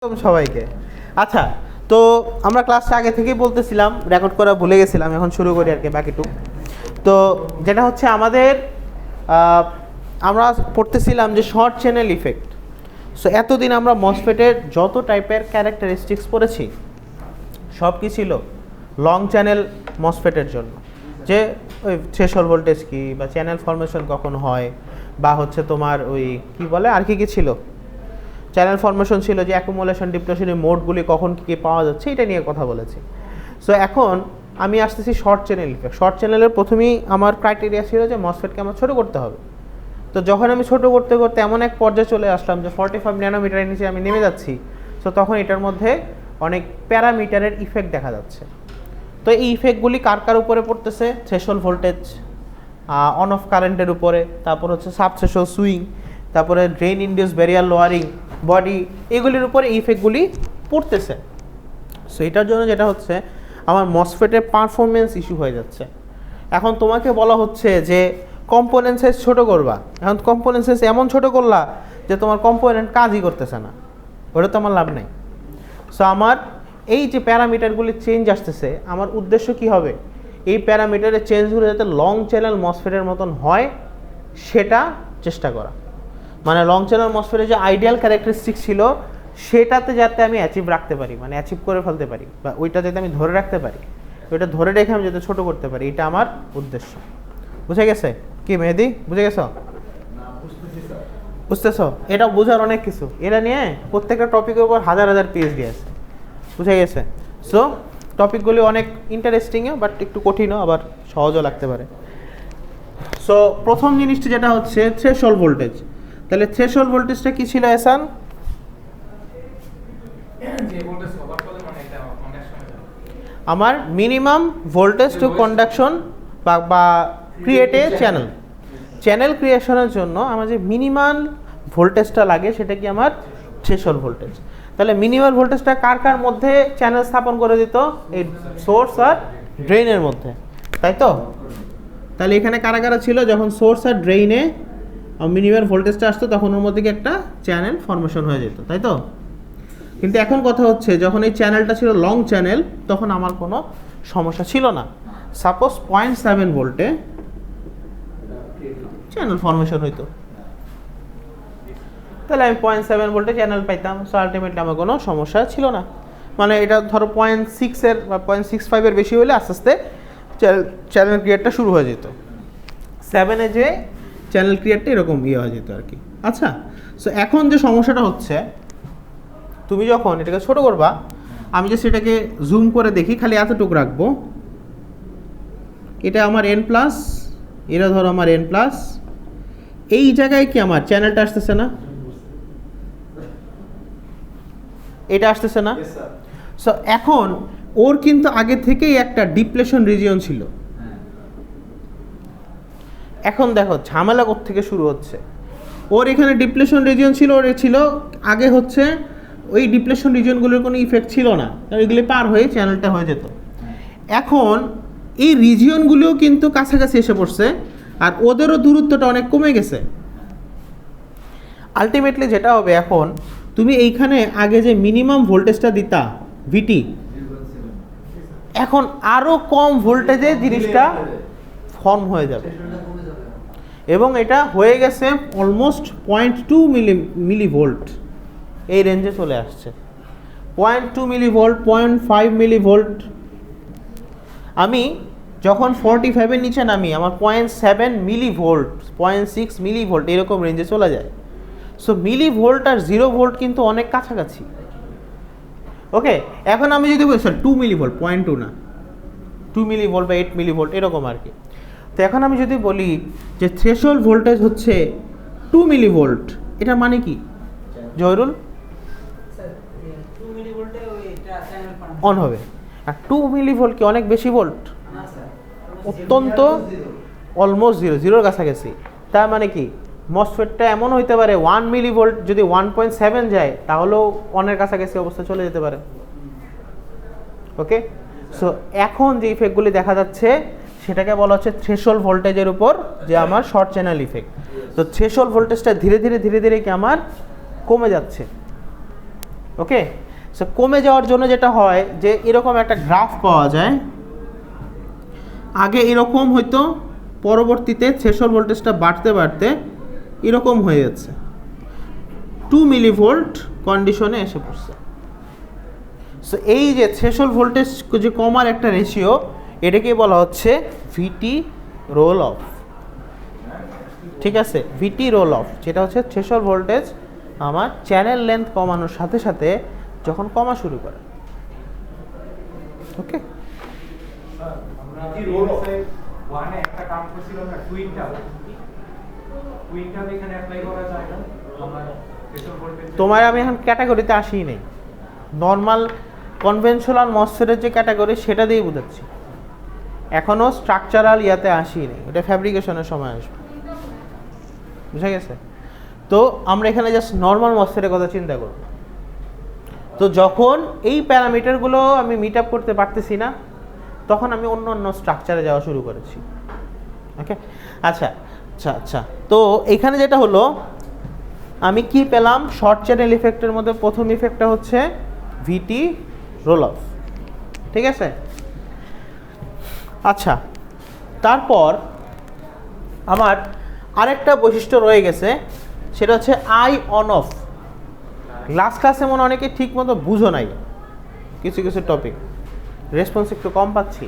সবাইকে। আচ্ছা, তো আমরা ক্লাসটা আগে থেকেই বলতেছিলাম, রেকর্ড করা ভুলে গেছিলাম, এখন শুরু করি আর কি বাকিটুক। তো যেটা হচ্ছে আমাদের আমরা পড়তেছিলাম যে শর্ট চ্যানেল ইফেক্ট। সো এতদিন আমরা মসফেটের যত টাইপের ক্যারেক্টারিস্টিক্স পড়েছি সব কি ছিল লং চ্যানেল মসফেটের জন্য, যে ওই থ্রেশহোল্ড ভোল্টেজ কি, বা চ্যানেল ফরমেশন কখন হয়, বা হচ্ছে তোমার ওই কি বলে আর কি ছিল চ্যানেল ফরমেশন ছিল, যে অ্যাকুমুলেশন ডিপ্লেশনের মোডগুলি কখন কী কী পাওয়া যাচ্ছে, এটা নিয়ে কথা বলেছি। সো এখন আমি আসতেছি শর্ট চ্যানেল ইফেক্ট। শর্ট চ্যানেলের প্রথমেই আমার ক্রাইটেরিয়া ছিল যে মসফেটকে আমার ছোটো করতে হবে। তো যখন আমি ছোটো করতে করতে এমন এক পর্যায়ে চলে আসলাম যে 45 ন্যানোমিটারের নিচে আমি নেমে যাচ্ছি, সো তখন এটার মধ্যে অনেক প্যারামিটারের ইফেক্ট দেখা যাচ্ছে। তো এই ইফেক্টগুলি কার কার উপরে পড়তেছে? থ্রেশহোল্ড ভোল্টেজ, অন অফ কারেন্টের উপরে, তারপর হচ্ছে সাব থ্রেশহোল্ড সুইং, তারপরে drain induce barrier lowering, body, এগুলির উপরে ইফেক্টগুলি পড়তেছে। সো এটার জন্য যেটা হচ্ছে আমার মসফেটের পারফরমেন্স ইস্যু হয়ে যাচ্ছে। এখন তোমাকে বলা হচ্ছে যে কম্পোনেন্ট সাইজ ছোটো করবা, এখন কম্পোনেন্ট সাইজ এমন ছোটো করলা যে তোমার কম্পোনেন্ট কাজই করতেছে না, ওটা তো আমার লাভ নেই। সো আমার এই যে প্যারামিটারগুলি চেঞ্জ আসতেছে, আমার উদ্দেশ্য কি হবে? এই প্যারামিটারের চেঞ্জগুলো যাতে লং চ্যানেল মসফেটের মতন হয় সেটা চেষ্টা করা। মানে লং চ্যানেল মসফেটের যে আইডিয়াল ক্যারেক্টারিস্টিক ছিল সেটাতে যাতে আমি অ্যাচিভ রাখতে পারি, মানে অ্যাচিভ করে ফেলতে পারি, বা ওইটা যাতে আমি ধরে রাখতে পারি, ওইটা ধরে রেখে আমি যাতে ছোটো করতে পারি, এটা আমার উদ্দেশ্য। বুঝে গেছে কি মেহেদি? বুঝে গেছো? বুঝতেছো? এটা বোঝার অনেক কিছু, এটা নিয়ে প্রত্যেকটা টপিকের উপর হাজার হাজার পিএইচডি আছে। বুঝে গেছে? সো টপিকগুলি অনেক ইন্টারেস্টিংও, বাট একটু কঠিনও, আবার সহজও লাগতে পারে। সো প্রথম জিনিসটা যেটা হচ্ছে থ্রেশহোল্ড ভোল্টেজ। তাহলে থ্রেশহোল্ড ভোল্টেজটা কি ছিল এসান? আমার মিনিমাম ভোল্টেজ টু কন্ডাকশন বা ক্রিয়েট এ চ্যানেল। চ্যানেল ক্রিয়েশনের জন্য আমার যে মিনিমাম ভোল্টেজটা লাগে সেটা কি আমার থ্রেশহোল্ড ভোল্টেজ। তাহলে মিনিমাম ভোল্টেজটা কার কার মধ্যে চ্যানেল স্থাপন করে দিত? এই সোর্স আর ড্রেইনের মধ্যে, তাই তো? তাহলে এখানে কারা কারা ছিল? যখন সোর্স আর ড্রেইনে মিনিমাম ভোল্টেজটা আসতো তখন ওর মধ্যে একটা চ্যানেল ফরমেশন হয়ে যেত, তাই তো? কিন্তু এখন কথা হচ্ছে যখন এই চ্যানেলটা ছিল লং চ্যানেল তখন আমার কোনো সমস্যা ছিল না। সাপোজ 0.7 ভোল্টে চ্যানেল ফরমেশন হইতো, তাহলে আমি 0.7 ভোল্টে চ্যানেল পাইতাম। সো আলটিমেটলি আমার কোনো সমস্যা ছিল না। মানে এটা ধরো 0.6 বা 0.65 বেশি হলে আস্তে আস্তে চ্যানেল ক্রিয়েটটা শুরু হয়ে যেত। 7-এ যে চ্যানেল ক্রিয়েটটা এরকম হয়ে যেত আর কি। আচ্ছা, সো এখন যে সমস্যাটা হচ্ছে, তুমি যখন এটাকে ছোটো করবা, আমি যে সেটাকে জুম করে দেখি, খালি এতটুকু রাখবো, এটা আমার n+, এরা ধরো আমার n+, এই জায়গায় কি আমার চ্যানেলটা আসতেছে না? এটা আসতেছে না? সো এখন ওর কিন্তু আগে থেকেই একটা ডিপ্লেশন রিজিয়ন ছিল। এখন দেখো ঝামেলা কোত্থেকে শুরু হচ্ছে। ওর এখানে ডিপ্লেশন রিজিয়ন ছিল, ওর ছিল আগে হচ্ছে ওই ডিপ্লেশন রিজিয়নগুলোর কোনো ইফেক্ট ছিল না, এগুলি পার হয়ে চ্যানেলটা হয়ে যেত। এখন এই রিজিয়নগুলোও কিন্তু কাছাকাছি এসে পড়ছে, আর ওদেরও দূরত্বটা অনেক কমে গেছে। আলটিমেটলি যেটা হবে, এখন তুমি এইখানে আগে যে মিনিমাম ভোল্টেজটা দিতা ভিটি, এখন আরও কম ভোল্টেজে জিনিসটা ফর্ম হয়ে যাবে, এবং এটা হয়ে গেছে অলমোস্ট 0.2 মিলিভোল্ট এই রেঞ্জে চলে আসছে। 0.2 মিলিভোল্ট, 0.5 মিলিভোল্ট। আমি যখন 45-এর নিচে নামি আমার 0.7 মিলিভোল্ট, 0.6 মিলিভোল্ট এরকম রেঞ্জে চলে যায়। সো মিলিভোল্ট আর 0 ভোল্ট কিন্তু অনেক কাছাকাছি। ওকে, এখন আমি যদি বলি 2 মিলিভোল্ট, 0.2 না, 2 মিলিভোল্ট বা 8 মিলিভোল্ট এরকম আর কি। তো এখন আমি যদি বলি যে থ্রেশহোল্ড ভোল্টেজ হচ্ছে 2 মিলিভোল্ট, এটা মানে কি জয়রুল? অন হবে। আর 2 মিলিভোল্ট কি অনেক বেশি ভোল্ট? অত্যন্ত, অলমোস্ট জিরোর কাছাকাছি। তার মানে কি মসফেটটা এমন হইতে পারে 1 মিলিভোল্ট যদি 1.7 যায় তাহলেও অনের কাছাকাছি অবস্থা চলে যেতে পারে। ওকে, সো এখন যে ইফেক্টগুলি দেখা যাচ্ছে সেটাকে বলা হচ্ছে থ্রেশহোল্ড ভোল্টেজের উপর যে আমার শর্ট চ্যানেল ইফেক্ট। তো থ্রেশহোল্ড ভোল্টেজটা ধীরে ধীরে কি আমার কমে যাচ্ছে। ওকে, সো কমে যাওয়ার জন্য যেটা হয় যে এরকম একটা গ্রাফ পাওয়া যায়, আগে এরকম হয়তো, পরবর্তীতে থ্রেশহোল্ড ভোল্টেজটা বাড়তে বাড়তে এরকম হয়ে যাচ্ছে, 2 মিলিভোল্ট কন্ডিশনে এসে পড়ছে। সো এই যে থ্রেশহোল্ড ভোল্টেজ যে কমার একটা রেশিও, এটাকে বলা হচ্ছে ভিটি রোল অফ। ঠিক আছে, ভিটি রোল অফ, যেটা হচ্ছে থ্রেশহোল্ড ভোল্টেজ আমার চ্যানেল লেন্থ কমানোর সাথে সাথে যখন কমা শুরু করে। ওকে, তোমার আমি এখন ক্যাটাগরিতে আসিই নেই, নর্মাল কনভেনশনাল মসফেটের যে ক্যাটাগরি সেটা দিয়েই বুঝাচ্ছি, এখনও স্ট্রাকচারাল ইয়াতে আসিই নেই, এটা ফ্যাব্রিকেশনের সময় আসবে। বুঝা গেছে? তো আমরা এখানে জাস্ট নর্মাল মসফেটের কথা চিন্তা করব। তো যখন এই প্যারামিটারগুলো আমি মিট আপ করতে পারতেছি না, তখন আমি অন্য অন্য স্ট্রাকচারে যাওয়া শুরু করেছি। ওকে, আচ্ছা আচ্ছা আচ্ছা, তো এখানে যেটা হলো, আমি কি পেলাম, শর্ট চ্যানেল ইফেক্টের মধ্যে প্রথম ইফেক্টটা হচ্ছে ভিটি রোল অফ। ঠিক আছে, আচ্ছা, তারপর আমার আরেকটা বৈশিষ্ট্য রয়ে গেছে, সেটা হচ্ছে আই অন অফ। লাস্ট ক্লাসে মনে অনেকে ঠিক মতো বুঝো নাই কিছু কিছু টপিক, রেসপন্স একটু কম পাচ্ছি।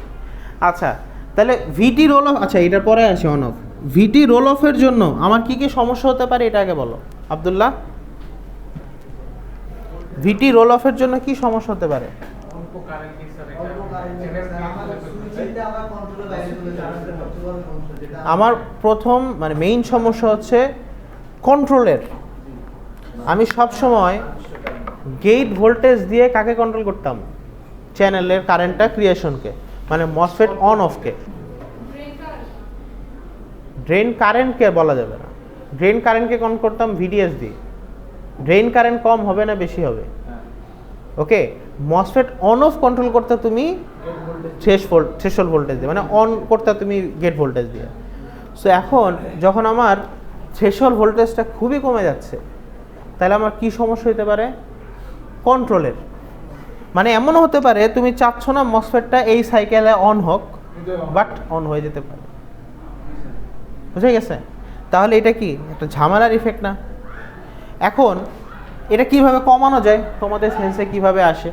আচ্ছা, তাহলে ভিটি রোল অফ, আচ্ছা এটার পরে আসি অন অফ। ভিটি রোল অফের জন্য আমার কি কি সমস্যা হতে পারে এটা আগে বলো আব্দুল্লাহ। ভিটি রোল অফের জন্য কি সমস্যা হতে পারে? আমার প্রথম মানে মেইন সমস্যা হচ্ছে কন্ট্রোলের। আমি সব সময় গেট ভোল্টেজ দিয়ে কাকে কন্ট্রোল করতাম? চ্যানেলের কারেন্টটা ক্রিয়েশনকে, মানে মসফেট অন অফকে। ড্রেন কারেন্টকে বলা যাবে না, ড্রেন কারেন্টকে কন্ট্রোল করতাম ভিডিএস দিয়ে। ড্রেন কারেন্ট কম হবে না বেশি হবে? ওকে, মসফেট অন অফ কন্ট্রোল করতে তুমি থ্রেশহোল্ড ভোল্টেজ দিয়ে, মানে অন করতে তুমি গেট ভোল্টেজ দিয়ে। সো এখন যখন আমার থ্রেশহোল্ড ভোল্টেজটা খুবই কমে যাচ্ছে, তাহলে আমার কি সমস্যা হতে পারে? কন্ট্রোলের। মানে এমনও হতে পারে তুমি চাচ্ছ না মসফেটটা এই সাইকেলে অন হোক, বাট অন হয়ে যেতে পারে। বুঝে গেছে? তাহলে এটা কি একটা ঝামেলার ইফেক্ট না? এখন এটা কিভাবে কমানো যায়, তোমাদের সেন্সে কিভাবে আসে?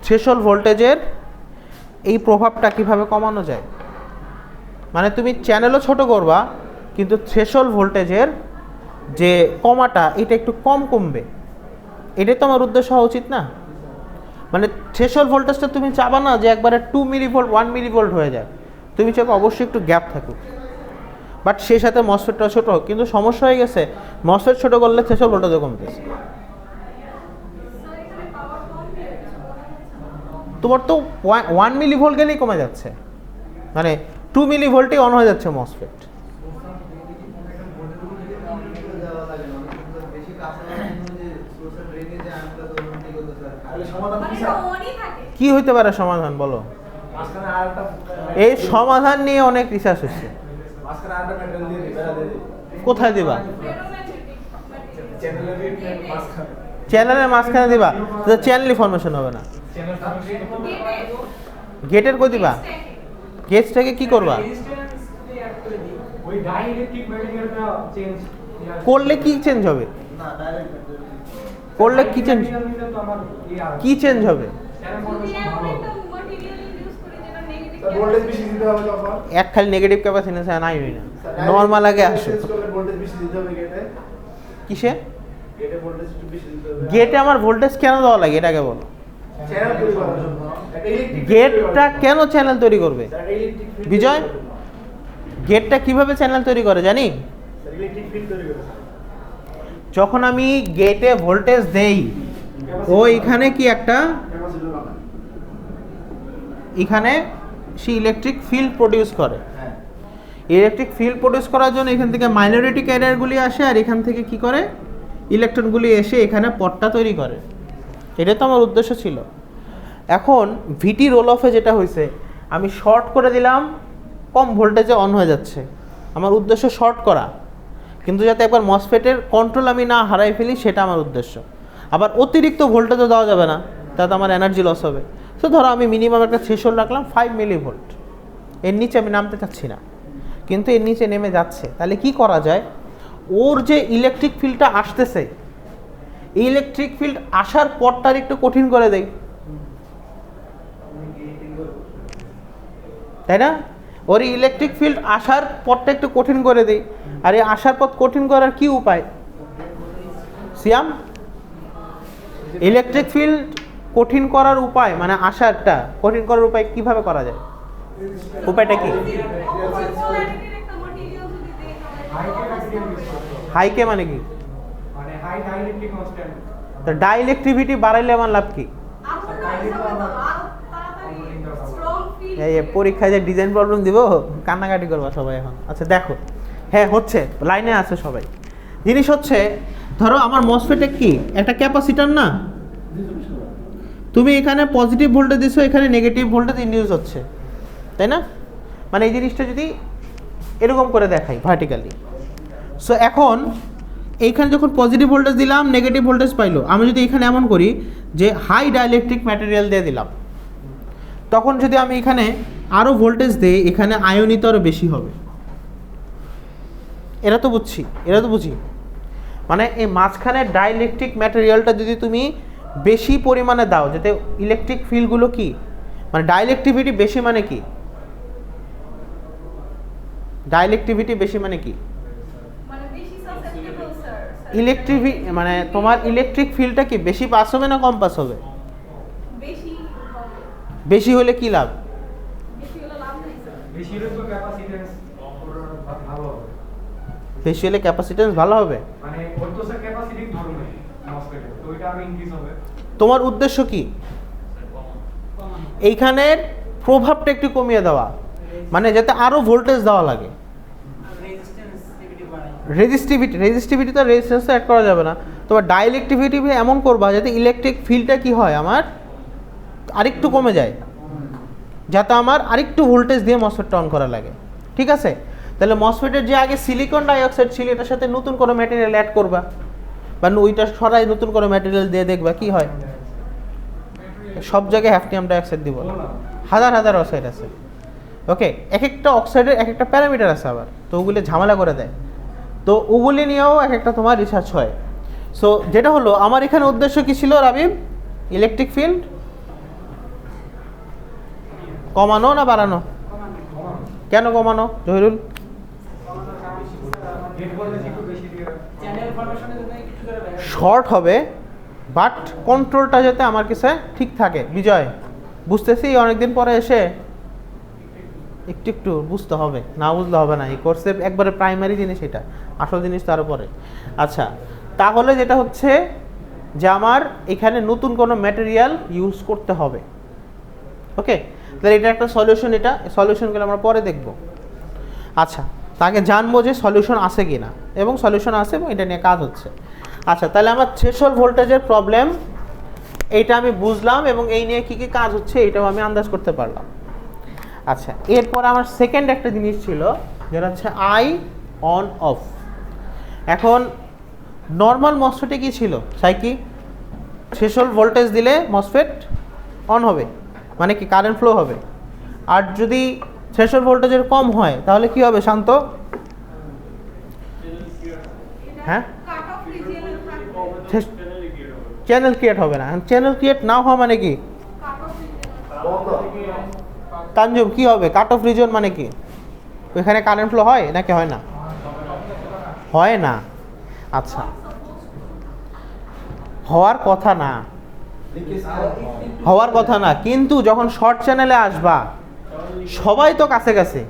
থ্রেশহোল্ড ভোল্টেজের এই প্রভাবটা কিভাবে কমানো যায়? মানে তুমি চ্যানেলও ছোট করবা, কিন্তু থ্রেশহোল্ড ভোল্টেজের যে কমাটা এটা একটু কম কমবে, এটাই তো আমার উদ্দেশ্য হওয়া উচিত না? মানে থ্রেশহোল্ড ভোল্টেজটা তুমি চাবা না যে একবারে 2 মিলিভোল্ট 1 মিলিভোল্ট হয়ে যায়, তুমি চাইবে অবশ্যই একটু গ্যাপ থাকুক, বাট সেই সাথে মসফেটটা ছোটো হোক। কিন্তু সমস্যা হয়ে গেছে, মসফেট ছোটো করলে থ্রেশহোল্ড ভোল্টেজও কমতেছে। তোমার তো 1 মিলিভোল্ট গেলেই কমে যাচ্ছে, মানে 2 মিলিভোল্টেই অন হয়ে যাচ্ছে মসফেট। কি হইতে পারে সমাধান বলো? এই সমাধান নিয়ে অনেক রিসার্চ হচ্ছে। কোথায় দিবা? চ্যানেলের মাঝখানে দিবা, চ্যানেলই ফরমেশন হবে না। গেটের কই দিবা? গেটটাকে কি করবা? করলে কি চেঞ্জ হবে? করলে কি চেঞ্জ, কি চেঞ্জ হবে? এক খালি নেগেটিভ ক্যাপাসিটেন্স নাই না, নরমাল আগে আসে। কিসে? গেটে আমার ভোল্টেজ কেন দেওয়া লাগে এটাকে বলো। গেটটা কেন চ্যানেল তৈরি করবে বিজয়? গেটটা কিভাবে চ্যানেল তৈরি করে জানি? যখন আমি গেটে ভোল্টেজ দেই, ও এখানে কি একটা, এখানে সে ইলেকট্রিক ফিল্ড প্রডিউস করে। ইলেকট্রিক ফিল্ড প্রডিউস করার জন্য এখান থেকে মাইনরিটি ক্যারিয়ারগুলি আসে, আর এখান থেকে কি করে ইলেকট্রনগুলি এসে এখানে পটটা তৈরি করে। এটা তো আমার উদ্দেশ্য ছিল। এখন ভিটি রোল অফে যেটা হয়েছে, আমি শর্ট করে দিলাম, কম ভোল্টেজে অন হয়ে যাচ্ছে। আমার উদ্দেশ্য শর্ট করা, কিন্তু যাতে একবার মসফেটের কন্ট্রোল আমি না হারাই ফেলি, সেটা আমার উদ্দেশ্য। আবার অতিরিক্ত ভোল্টেজও দেওয়া যাবে না, তাতে আমার এনার্জি লস হবে। তো ধরো আমি মিনিমাম একটা থ্রেশহোল্ড রাখলাম 5 মিলিভোল্ট, এর নিচে আমি নামতে চাচ্ছি না, কিন্তু এর নিচে নেমে যাচ্ছে। তাহলে কি করা যায়, ওর যে ইলেকট্রিক ফিল্ডটা আসতেছে, এই ইলেকট্রিক ফিল্ড আসার পথটার একটু কঠিন করে দেয়, তাই না? ওর ইলেকট্রিক ফিল্ড আসার পথটা একটু কঠিন করে দেয়। আর এই আসার পথ কঠিন করার কি উপায় সিয়াম? ইলেকট্রিক ফিল্ড কঠিন করার উপায় মানে আসারটা কঠিন করার উপায় কিভাবে করা যায়, উপায়টা কি? হাইকে মানে কি? তো ডাইইলেকট্রিভিটি বাড়াইলে আমার লাভ কি? এই পরীক্ষায় যে ডিজাইন প্রবলেম দিব, কান্নাকাটি করবা সবাই এখন। আচ্ছা দেখো, হ্যাঁ হচ্ছে, লাইনে আছে সবাই। জিনিস হচ্ছে, ধরো আমার মসফেটে কি একটা ক্যাপাসিটর না, তুমি এখানে পজিটিভ ভোল্টেজ দিছো, এখানে নেগেটিভ ভোল্টেজ ইনডিউস হচ্ছে, তাই না? মানে এই জিনিসটা যদি এরকম করে দেখাই ভার্টিক্যালি, সো এখন এইখানে যখন পজিটিভ ভোল্টেজ দিলাম, নেগেটিভ ভোল্টেজ পাইলো। আমি যদি এখানে এমন করি যে হাই ডাইইলেকট্রিক ম্যাটেরিয়াল দিয়ে দিলাম, তখন যদি আমি এখানে আরও ভোল্টেজ দিই, এখানে আয়নিত আরও বেশি হবে। এরা তো বুঝি। মানে এই মাঝখানে ডাইইলেকট্রিক ম্যাটেরিয়ালটা যদি তুমি বেশি পরিমাণে দাও, যাতে ইলেকট্রিক ফিল্ডগুলো কি, মানে ডাইইলেকট্রিভিটি বেশি মানে কি? ডাইইলেকট্রিভিটি বেশি মানে কি? মানে তোমার ইলেকট্রিক ফিল্ডটা কি বেশি পাস হবে না কম পাস হবে? বেশি হলে কি লাভ? বেশি হলে ক্যাপাসিট্যান্স ভালো হবে। তোমার উদ্দেশ্য কি? এইখানের প্রভাবটা একটু কমিয়ে দেওয়া, মানে যাতে আরো ভোল্টেজ দেওয়া লাগে। রেজিস্টিভিটি তো রেজিস্ট্যান্স অ্যাড করা যাবে না। তোমার ডাইইলেকট্রিভিটি এমন করবা যাতে ইলেকট্রিক ফিল্ডটা কি হয় আমার আরেকটু কমে যায়, যাতে আমার আরেকটু ভোল্টেজ দিয়ে মসফেটটা অন করা লাগে। ঠিক আছে? তাহলে মসফেটের যে আগে সিলিকন ডাইঅক্সাইড ছিল, এটার সাথে নতুন কোনো ম্যাটেরিয়াল অ্যাড করবা, বা ওইটা সরাই নতুন কোনো ম্যাটেরিয়াল দিয়ে দেখবা কি হয়। সব জায়গায় হ্যাফনিয়াম ডাইঅক্সাইড দিব না, হাজার অক্সাইড আছে। ওকে, এক একটা অক্সাইডের এক একটা প্যারামিটার আছে আবার, তো ওগুলো ঝামেলা করে দেয়। তো ওগুলি নিয়েও এক একটা তোমার রিসার্চ হয়। সো যেটা হলো, আমার এখানে উদ্দেশ্য কি ছিল রাবিব? ইলেকট্রিক ফিল্ড কমানো না বাড়ানো? কেন কমানো জহিরুল? শর্ট হবে, বাট কন্ট্রোলটা যাতে আমার কাছে ঠিক থাকে। বিজয়, বুঝতেছি অনেকদিন পরে এসে একটু বুঝতে হবে, না বুঝলে হবে না। এই কোর্সে একবারে প্রাইমারি জিনিস, এটা আসল জিনিস তার উপরে। আচ্ছা, তাহলে যেটা হচ্ছে যে আমার এখানে নতুন কোনো ম্যাটেরিয়াল ইউজ করতে হবে। ওকে, তাহলে এটা একটা সলিউশন। এটা সলিউশনগুলো আমরা পরে দেখব। আচ্ছা, তাকে জানবো যে সলিউশন আছে কি না, এবং সলিউশন আছে এবং এটা নিয়ে কাজ হচ্ছে। আচ্ছা, তাহলে আমার থ্রেশহোল্ড ভোল্টেজের প্রবলেম এইটা আমি বুঝলাম, এবং এই নিয়ে কী কী কাজ হচ্ছে এটাও আমি আন্দাজ করতে পারলাম। আচ্ছা, এরপর আমার সেকেন্ড একটা জিনিস ছিল, যেটা হচ্ছে আই অন অফ। এখন নর্মাল মসফেটে কি ছিল, সাইকি? থ্রেশহোল্ড ভোল্টেজ দিলে মসফেট অন হবে, মানে কি কারেন্ট ফ্লো হবে। আর যদি থ্রেশহোল্ড ভোল্টেজের কম হয় তাহলে কি হবে শান্ত? হ্যাঁ, চ্যানেল ক্রিয়েট হবে না। চ্যানেল ক্রিয়েট না হওয়া মানে কি? তানজুম কি হবে? কাট অফ রিজন মানে কি? ওইখানে কারেন্ট ফ্লো হয় নাকি হয় না? হয় না। আচ্ছা, হওয়ার কথা না, কিন্তু যখন শর্ট চ্যানেলে আসবা সবাই তো কাছে।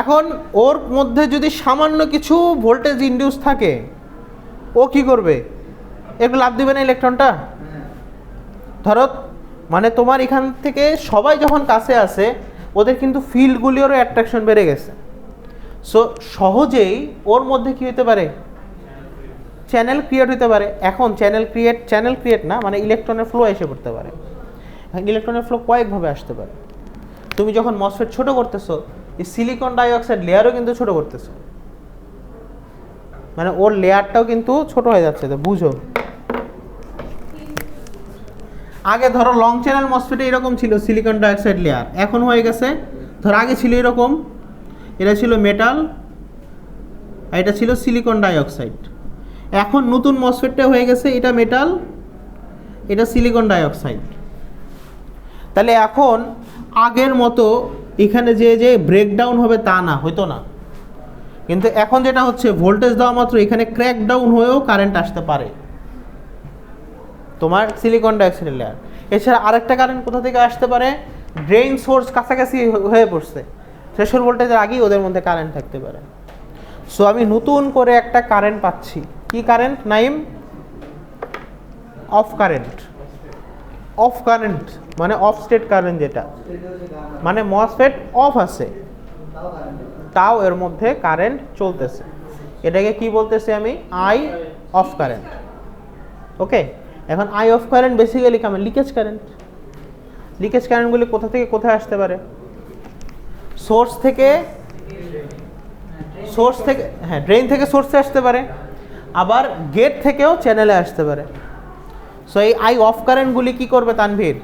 এখন ওর মধ্যে যদি সামান্য কিছু ভোল্টেজ ইনডিউস থাকে, ও কি করবে? একটু লাভ দিবে না ইলেকট্রনটা? ধরো, মানে তোমার এখান থেকে সবাই যখন কাছে আসে, ওদের কিন্তু ফিল্ডগুলিরও অ্যাট্রাকশন বেড়ে গেছে। সো সহজেই ওর মধ্যে কি হতে পারে? চ্যানেল ক্রিয়েট হতে পারে। এখন চ্যানেল ক্রিয়েট না, মানে ইলেকট্রনের ফ্লো এসে পড়তে পারে। ইলেকট্রনের ফ্লো কয়েকভাবে আসতে পারে। তুমি যখন মসফেট ছোট করতেছো, এই সিলিকন ডাইঅক্সাইড লেয়ারও কিন্তু ছোট করতেছো, মানে ওর লেয়ারটাও কিন্তু ছোট হয়ে যাচ্ছে। তো বুঝো, আগে ধরো লং চ্যানেল মসফেটে এরকম ছিল সিলিকন ডাইঅক্সাইড লেয়ার, এখন হয়ে গেছে ধরো আগে ছিল এরকম, এটা ছিল মেটাল আর এটা ছিল সিলিকন ডাইঅক্সাইড। এখন নতুন মসফেটটা হয়ে গেছে এটা মেটাল, এটা সিলিকন ডাইঅক্সাইড। তাহলে এখন আগের মতো এখানে যে ব্রেকডাউন হবে তা না, হইতো না। কিন্তু এখন যেটা হচ্ছে ভোল্টেজ দেওয়া মাত্র এখানে ক্র্যাক ডাউন হয়েও কারেন্ট আসতে পারে তোমার সিলিকন ডাইঅক্সাইডের লেয়ার। এছাড়া আরেকটা কারেন্ট কোথা থেকে আসতে পারে, ড্রেন সোর্স কাছাকাছি হয়ে পড়ছে, থ্রেশহোল্ড ভোল্টেজের আগেই ওদের মধ্যে কারেন্ট থাকতে পারে। সো আমি নতুন করে একটা কারেন্ট পাচ্ছি। কি current Naim? Of current. Of current মানে অফ স্টেট কারেন্ট, যেটা মানে মসফেট অফ আছে তাও এর মধ্যে কারেন্ট চলতেছে। এটাকে কি বলতেছি আমি? I off current. ওকে, এখন আই অফ কারেন্ট বেসিক্যালি কেমন? Leakage current. লিকেজ কারেন্টগুলি কোথা থেকে কোথায় আসতে পারে? সোর্স থেকে, হ্যাঁ ড্রেন থেকে সোর্সে আসতে পারে, আবার গেট থেকেও চ্যানেলে আসতে পারে। সো এই আই অফ কারেন্টগুলি কি করবে তানভীর?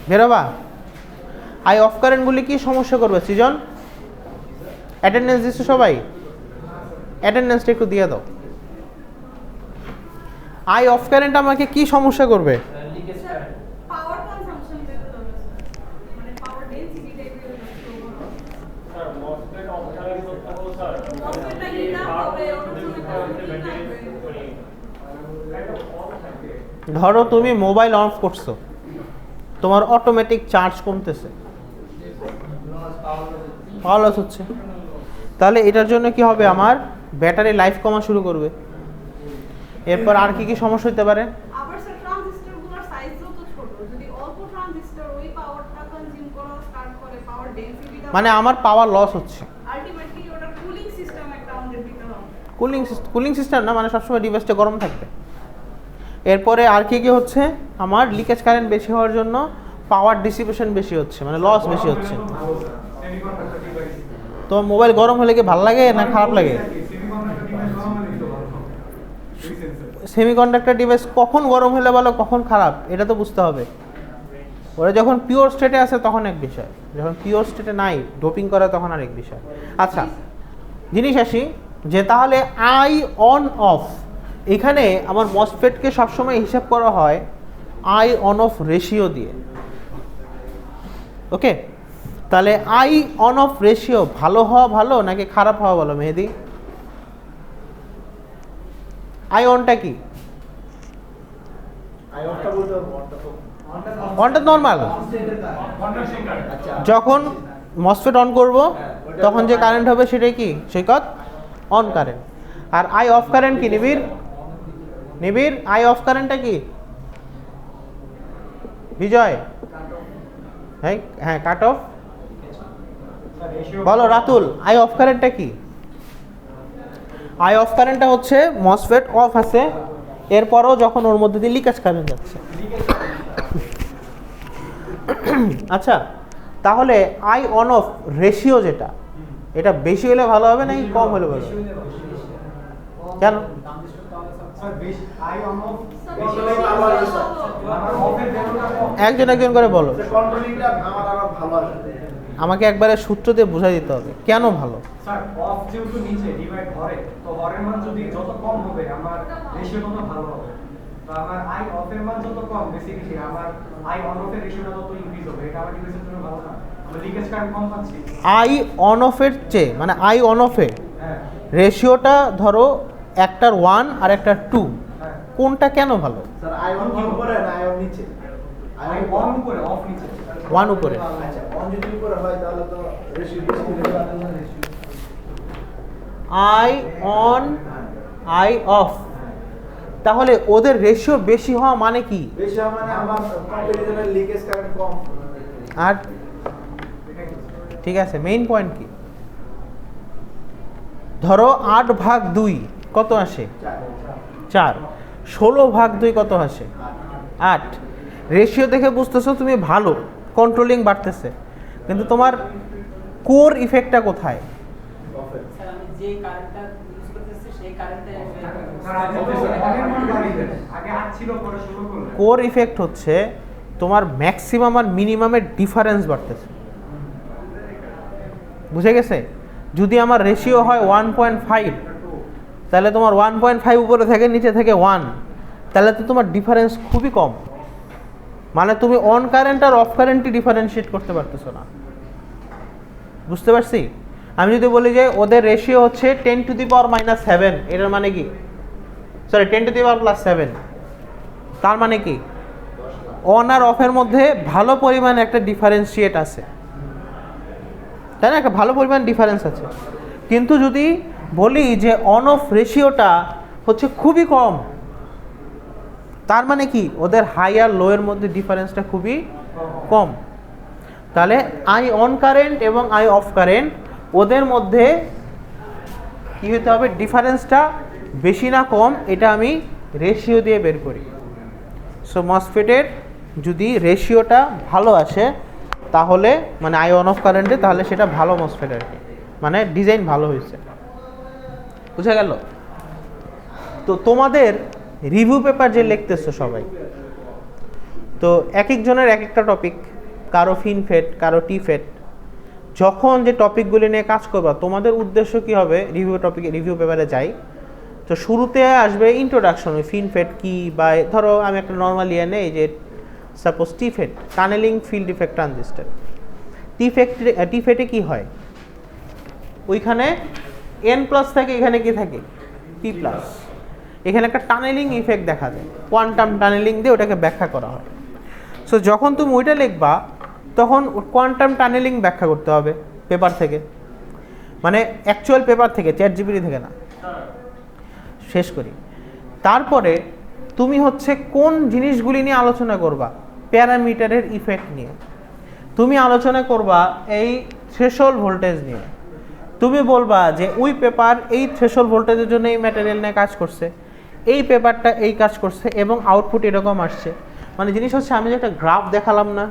বেরোবা? আই অফ কারেন্টগুলি কি সমস্যা করবে? সৃজন অ্যাটেন্ডেন্স দিচ্ছে সবাই? অ্যাটেন্ডেন্সটা একটু দিয়ে দাও। আই অফ কারেন্ট আমাকে কি সমস্যা করবে? পাওয়ার কনজাম্পশন বেড়ে যাবে, মানে পাওয়ার ডেনসিটি টাইপের স্যার মসফেট অফ কারেন্ট করতে হবে স্যার, মসফেটটা হিট আপ হবে, ওটা জন্য ধরো তুমি মোবাইল অফ করছো, তোমার অটোমেটিক চার্জ কমতেছে, পাওয়ার লস হচ্ছে, তাহলে এটার জন্য কি হবে? আমার ব্যাটারি লাইফ কমা শুরু করবে। এরপর আর কি কি সমস্যা হতে পারে? আবার স্যার ট্রানজিস্টরগুলোর সাইজও তো ছোট, যদি অল্প ট্রানজিস্টর ওই পাওয়ারটা কনজিউম করা স্টার্ট করে, পাওয়ার ডেনসিটিটা মানে আমার পাওয়ার লস হচ্ছে। আলটিমেটলি ওটা কুলিং সিস্টেম একটা আমাদের দিতে হবে। কুলিং সিস্টেম না, মানে সবসময় ডিভাইসটা গরম থাকবে। এরপরে আর কি কি হচ্ছে? আমার লিকেজ কারেন্ট বেশি হওয়ার জন্য পাওয়ার ডিসিপেশন বেশি হচ্ছে, মানে লস বেশি হচ্ছে। তো মোবাইল গরম হলে কি ভালো লাগে না খারাপ লাগে? সেমিকন্ডাক্টর ডিভাইস কখন গরম হলে ভালো কখন খারাপ এটা তো বুঝতে হবে। ওরা যখন পিওর স্টেটে আছে তখন এক বিষয়, যখন পিওর স্টেটে নাই ডোপিং করে তখন আরেক বিষয়। আচ্ছা জিনিস আসি যে তাহলে আই অন অফ, এখানে আমার মসফেটকে সবসময় হিসাব করা হয় আই অন অফ রেশিও দিয়ে। ওকে, তাহলে আই অন অফ রেশিও ভালো হওয়া ভালো নাকি খারাপ হওয়া ভালো মেহেদি? আই অনটা কি? অনটা নর্মাল, যখন মসফেট অন করব তখন যে কারেন্ট হবে সেটাই কি সৈকত? On current. আর আই অফ কারেন্ট কি নিবিড়? নিবিড় আই অফ কারেন্টটা কি? বিজয় হ্যাঁ হ্যাঁ কাট অফ বলো। রাতুল আই অফ কারেন্টটা কি? আই অফ কারেন্টটা হচ্ছে মসফেট অফ আছে, এরপরও যখন ওর মধ্যে দিয়ে লিকেজ কারেন্ট যাচ্ছে। আচ্ছা তাহলে আই অন অফ রেশিও যেটা, এটা বেশি হলে ভালো হবে নাকি কম হলে ভালো হবে? কেন? একজন একজন করে বলো, আমাকে একবারে সূত্র দিয়ে বুঝাই দিতে হবে কেন ভালো। স্যার অফ যেহেতু নিচে ডিভাইড হরে, তো হরের মান যদি যত কম হবে আমার রেশিও তত ভালো হবে। তো আমার আই অফ এর মান যত কম বেসিক্যালি আমার আই অন অফ এর রেশিওটা তত ইনক্রিজ হবে। এটা আমার ডিভাইসের জন্য ভালো না, আমি লিকেজ কারেন্ট কম পাচ্ছি। আই অন অফের চেয়ে মানে আই অন অফে হ্যাঁ রেশিওটা ধরো একটার 1 আর একটার 2, কোনটা কেন ভালো? স্যার আই অন উপরে না আই অন নিচে? আই অন উপরে অফ নিচে। 1 উপরে। আচ্ছা অন যদি উপরে হয় তাহলে তো রেশিও বেশি হবে। আই অন আই অফ, তাহলে ওদের রেশিও বেশি হওয়া মানে কি? বেশি হয় মানে আমার কম্পারিজনের লিকেজ কারেন্ট কম। আর ঠিক আছে, মেইন পয়েন্ট কি? ধরো 8/2 কত আসে? 4। 16/2 কত আসে? 8। রেশিও দেখে বুঝতেছো তুমি ভালো, কন্ট্রোলিং বাড়তেছে, কিন্তু তোমার কোর ইফেক্টটা কোথায়? স্যার আমি যে কারেন্টটা ইউজ করতেছি সেই কারেন্টে স্যার আপনি তো অনেক মান বাড়িয়ে দেন। আগে 8 ছিল পরে 16 করলেন। কোর ইফেক্ট হচ্ছে তোমার ম্যাক্সিমাম আর মিনিমামের ডিফারেন্স বাড়তেছে, বুঝে গেছে? যদি আমার রেশিও হয় 1.5, তাহলে তোমার 1.5 উপরে থেকে নিচে থেকে 1, তাহলে তো তোমার ডিফারেন্স খুবই কম। মানে তুমি অন কারেন্ট আর অফ কারেন্টই ডিফারেন্সিয়েট করতে পারতেছো না, বুঝতে পারছি? আমি যদি বলি যে ওদের রেশিও হচ্ছে 10⁻⁻7, এটার মানে কি? সরি 10⁻+7, তার মানে কি অন আর অফের মধ্যে ভালো পরিমাণ একটা ডিফারেন্সিয়েট আছে, তাই না? একটা ভালো পরিমাণ ডিফারেন্স আছে। কিন্তু যদি বলি যে অন অফ রেশিওটা হচ্ছে খুবই কম, তার মানে কি ওদের হাই আর লো এর মধ্যে ডিফারেন্সটা খুবই কম। তাহলে আই অন কারেন্ট এবং আই অফ কারেন্ট ওদের মধ্যে কি হতে হবে? ডিফারেন্সটা বেশি না কম, এটা আমি রেশিও দিয়ে বের করি। সো মসফেটের যদি রেশিওটা ভালো আসে তাহলে মানে আই অন অফ কারেন্টে, তাহলে সেটা ভালো মসফেট আর কি, মানে ডিজাইন ভালো হয়েছে, বুঝা গেল? তো তোমাদের রিভিউ পেপার যে লিখতেছো সবাই, তো এক একজনের এক একটা টপিক, কারো ফিনফেট, কারো টিফেট। যখন যে টপিকগুলি নিয়ে কাজ করবা তোমাদের উদ্দেশ্য কি হবে? রিভিউ পেপারে যাই তো শুরুতে আসবে ইন্ট্রোডাকশন, ওই ফিনফেট কি, বা ধরো আমি একটা নর্মাল ইয়ে নেই যে suppose TFET, tunnelling field effect transistor. টিফেটে কি হয়? ওইখানে n+ থাকে, এখানে কি থাকে? p+। এখানে একটা টানেলিং ইফেক্ট দেখা যায়, কোয়ান্টাম টানেলিং দিয়ে ওটাকে ব্যাখ্যা করা হয়। সো যখন তুমি ওইটা লিখবা তখন কোয়ান্টাম টানেলিং ব্যাখ্যা করতে হবে পেপার থেকে, মানে অ্যাকচুয়াল পেপার থেকে, ChatGPT থেকে না। শেষ করি। তারপরে তুমি হচ্ছে কোন জিনিসগুলি নিয়ে আলোচনা করবা? প্যারামিটারের ইফেক্ট নিয়ে তুমি আলোচনা করবা, এই থ্রেশহোল্ড ভোল্টেজ নিয়ে। তুমি বলবা যে ওই পেপার এই থ্রেশহোল্ড ভোল্টেজের জন্য এই ম্যাটেরিয়াল নিয়ে কাজ করছে, এই পেপারটা এই কাজ করছে এবং আউটপুট এরকম আসছে। মানে জিনিস হচ্ছে আমি যে একটা গ্রাফ দেখালাম না,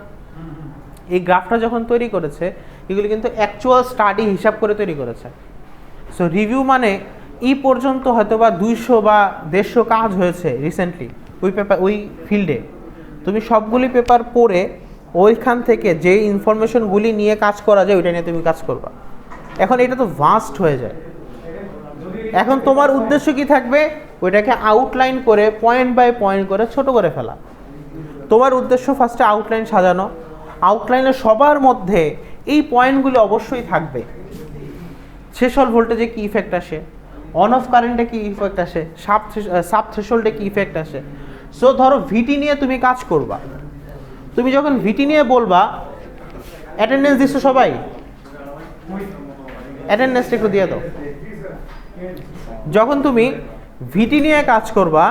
এই গ্রাফটা যখন তৈরি করেছে এগুলি কিন্তু অ্যাকচুয়াল স্টাডি হিসাব করে তৈরি করেছে। সো রিভিউ মানে এই পর্যন্ত হয়তো বা 200 বা 150 কাজ হয়েছে রিসেন্টলি ওই পেপার, ওই ফিল্ডে। তুমি সবগুলি পেপার পড়ে ওইখান থেকে যে ইনফরমেশনগুলি নিয়ে কাজ করা যায় ওইটা নিয়ে তুমি কাজ করবা। এখন এটা তো ভাস্ট হয়ে যায়। এখন তোমার উদ্দেশ্য কি থাকবে? ওইটাকে আউটলাইন করে পয়েন্ট বাই পয়েন্ট করে ছোট করে ফেলা। তোমার উদ্দেশ্য ফার্স্টে আউটলাইন সাজানো, আউটলাইনে সবার মধ্যে এই পয়েন্টগুলো অবশ্যই থাকবে। থ্রেশহোল্ড ভোল্টেজে কী ইফেক্ট আসে, অন অফ কারেন্টে কী ইফেক্ট আসে, সাব থ্রেশহোল্ডে কী ইফেক্ট আসে। সো ধরো ভিটি নিয়ে তুমি কাজ করবা, তুমি যখন ভিটি নিয়ে বলবা, অ্যাটেন্ডেন্স দিচ্ছ সবাই? অ্যাটেন্ডেন্সটা একটু দিয়ে দাও। যখন তুমি ভিটি নিয়ে কাজ করবা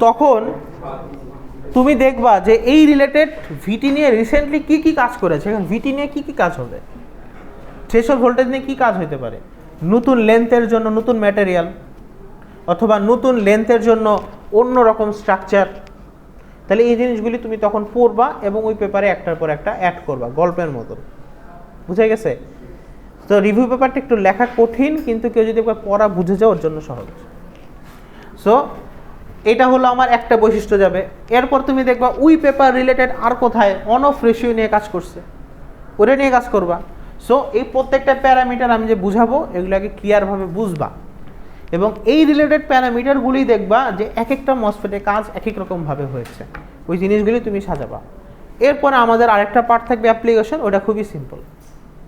তখন তুমি দেখবা যে এই রিলেটেড ভিটি নিয়ে রিসেন্টলি কি কি কাজ করেছে। এখন ভিটি নিয়ে কি কি কাজ হবে? থ্রেশহোল্ড ভোল্টেজ নিয়ে কি কাজ হতে পারে? নতুন লেন্থের জন্য নতুন ম্যাটেরিয়াল, অথবা নতুন লেন্থের জন্য অন্য রকম স্ট্রাকচার। তাহলে এই জিনিসগুলি তুমি তখন পড়বা এবং ওই পেপারে একটার পর একটা অ্যাড করবা গল্পের মতন, বুঝে গেছে? তো রিভিউ পেপারটা একটু লেখা কঠিন, কিন্তু কেউ যদি পড়া বুঝে যায় ওর জন্য সহজ। সো এটা হলো আমার একটা বৈশিষ্ট্য যাবে। এরপর তুমি দেখবা ওই পেপার রিলেটেড আর কোথায় অন অফ রেশিও নিয়ে কাজ করছে, ওটা নিয়ে কাজ করবা। সো এই প্রত্যেকটা প্যারামিটার আমি যে বুঝাবো এগুলোকে ক্লিয়ারভাবে বুঝবা, এবং এই রিলেটেড প্যারামিটারগুলি দেখবা যে এক একটা মসফেটে কাজ এক এক রকমভাবে হয়েছে, ওই জিনিসগুলি তুমি সাজাবা। এরপরে আমাদের আরেকটা পার্ট থাকবে অ্যাপ্লিকেশন, ওটা খুবই সিম্পল।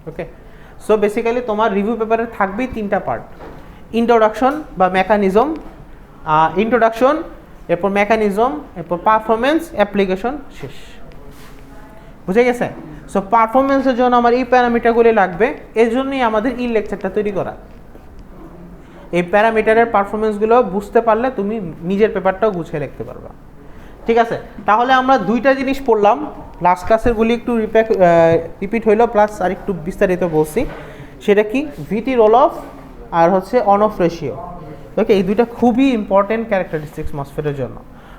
ওকে, সো বেসিক্যালি তোমার রিভিউ পেপারে থাকবেই 3টা পার্ট: ইন্ট্রোডাকশন বা মেকানিজম, ইন্ট্রোডাকশন, এরপর মেকানিজম, এরপর পারফরমেন্স, অ্যাপ্লিকেশন, শেষ। বুঝে গেছে? সো পারফরমেন্সের জন্য আমার এই প্যারামিটারগুলি লাগবে, এর জন্যই আমাদের এই লেকচারটা তৈরি করা। এই প্যারামিটারের পারফরমেন্সগুলো বুঝতে পারলে তুমি নিজের পেপারটাও গুছিয়ে লিখতে পারবা। ঠিক আছে, তাহলে আমরা 2টা জিনিস পড়লাম, লাস্ট ক্লাসেরগুলি একটু রিপিট হইলো, প্লাস আর একটু বিস্তারিত বলছি। সেটা কি? ভিটি রোল অফ আর হচ্ছে অন অফ রেশিও। ওকে, এই 2টা খুবই ইম্পর্টেন্ট ক্যারেক্টারিস্টিক্স মসফেটের জন্য।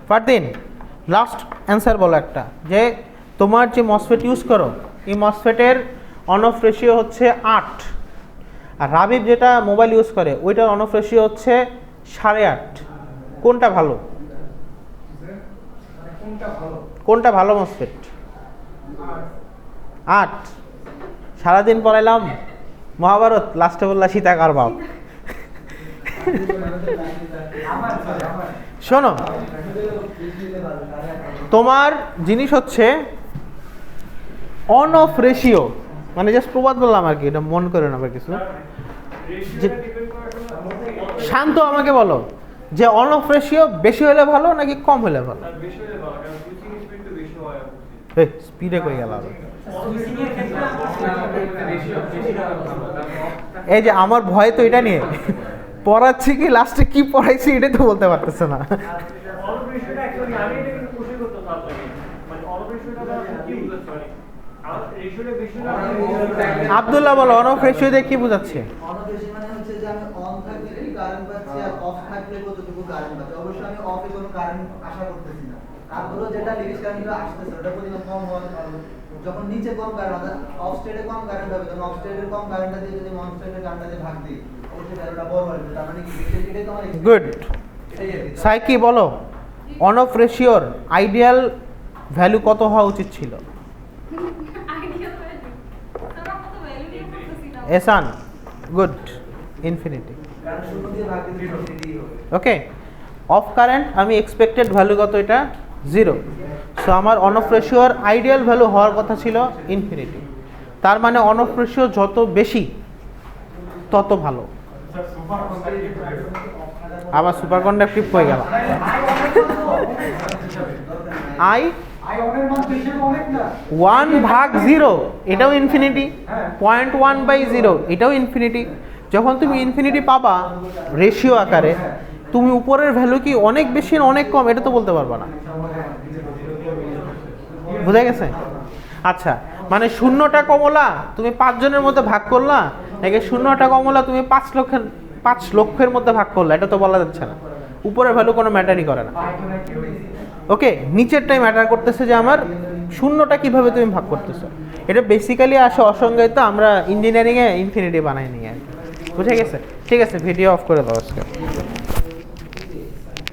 ফারদিন, লাস্ট অ্যান্সার বলো একটা, যে তোমার যে মসফেট ইউজ করো এই মসফেটের অন অফ রেশিও হচ্ছে 8, আর রাবিব যেটা মোবাইল ইউজ করে ওইটার অন অফ রেশিও হচ্ছে 8.5। কোনটা ভালো? কোনটা ভালো? কোনটা ভালো মসফেট? 8। সারাদিন পড়াইলাম মহাভারত, লাস্টে বললা সীতাকার বাপ। শোনো, তোমার জিনিস হচ্ছে অন অফ রেশিও, মানে জাস্ট প্রবাদ বললাম আর কি, এটা মন করে না আবার কিছু। রেশিওটা ডিপেন্ড করে আসলে শান্ত আমাকে বলো যে অন অফ রেশিও বেশি হলে ভালো নাকি কম হলে ভালো? তার বেশি হলে ভালো, কারণ সুইচিং স্পিড তো বেশি হয় স্পিডে কই গেল আবার? সুইচিং এর ক্ষেত্রে এই যে আমার ভয় তো এটা নিয়ে, পড়াচ্ছি কি লাস্টে কি পড়াইছি এটা তো বলতে পারতেছে না। অন রেশিওটা অ্যাকচুয়ালি আমি এটা কিন্তু কোশ্চেন করতে চাপ লাগে, মানে অন রেশিওটা কি বুঝাচ্ছ? মানে আমার রেশিওটা বেশি না আব্দুল্লাহ বলো, অন অফ রেশিও দিয়ে কি বোঝাচ্ছে? অনবেশি মানে হচ্ছে যে আমি অন থাকলে কি কারেন্ট পাচ্ছি আর অফ থাকলে কতটুকু কারেন্ট পাচ্ছি। অবশ্যই আমি অফে কোনো কারেন্ট আশা করতেছি না, তারপরেও যেটা লিকেজ কারেন্ট আসতেছে ওটা পরিমাণ কম হওয়ার কারণে যখন নিচে কম কারেন্ট হবে, অফ স্টেটে কম কারেন্ট হবে, তখন অফ স্টেটের কম কারেন্টটা দিয়ে যদি অন স্টেটের কারেন্টটা দিয়ে ভাগ দিই, অবশ্যই ভ্যালুটা বড় হবে। তার মানে কি এটাই তোমার গুড। এটাই আর কি। সাইকি বলো, অন অফ রেশিওর আইডিয়াল ভ্যালু কত হওয়া উচিত ছিল? আইডিয়া ভ্যালু তারা কত ভ্যালু নিয়ে করতেছি না। Ehsan, good, infinity. কারণ শূন্য দিয়ে ভাগ দিলে ইনফিনিটি হবে। ওকে, অফ কারেন্ট আমি এক্সপেক্টেড ভ্যালু কত? এটা 0। সো আমার অন অফ রেশিওর আইডিয়াল ভ্যালু হওয়ার কথা ছিল ইনফিনিটি। তার মানে অন অফ রেশিও যত বেশি তত ভালো। আবার সুপার কন্ডাক্টিভ হয়ে গেল। আই আই অনের মান হিসেবে অনেক না। 1/0 এটাও ইনফিনিটি, 0.1/0 এটাও ইনফিনিটি। যখন তুমি ইনফিনিটি পাবা রেশিও আকারে, তুমি উপরের ভ্যালু কি অনেক বেশি না অনেক কম এটা তো বলতে পারবা না। বুঝা গেছে? আচ্ছা, মানে 0টা কমলা তুমি 5 জনের মধ্যে ভাগ করলা, নাকি 0টা কমলা তুমি 5 লক্ষের মধ্যে ভাগ করলা, এটা তো বলা যাচ্ছে না। উপরের ভ্যালু কোনো ম্যাটারই করে না। ওকে, নিচেরটাই ম্যাটার করতেছে যে আমার 0টা কিভাবে তুমি ভাগ করতেছো। এটা বেসিক্যালি আসে অসংজ্ঞায়িত, আমরা ইঞ্জিনিয়ারিংয়ে ইনফিনিটি বানাই নিয়ে আর কি। বুঝে গেছে? ঠিক আছে, ভিডিও অফ করে দাও আজকে।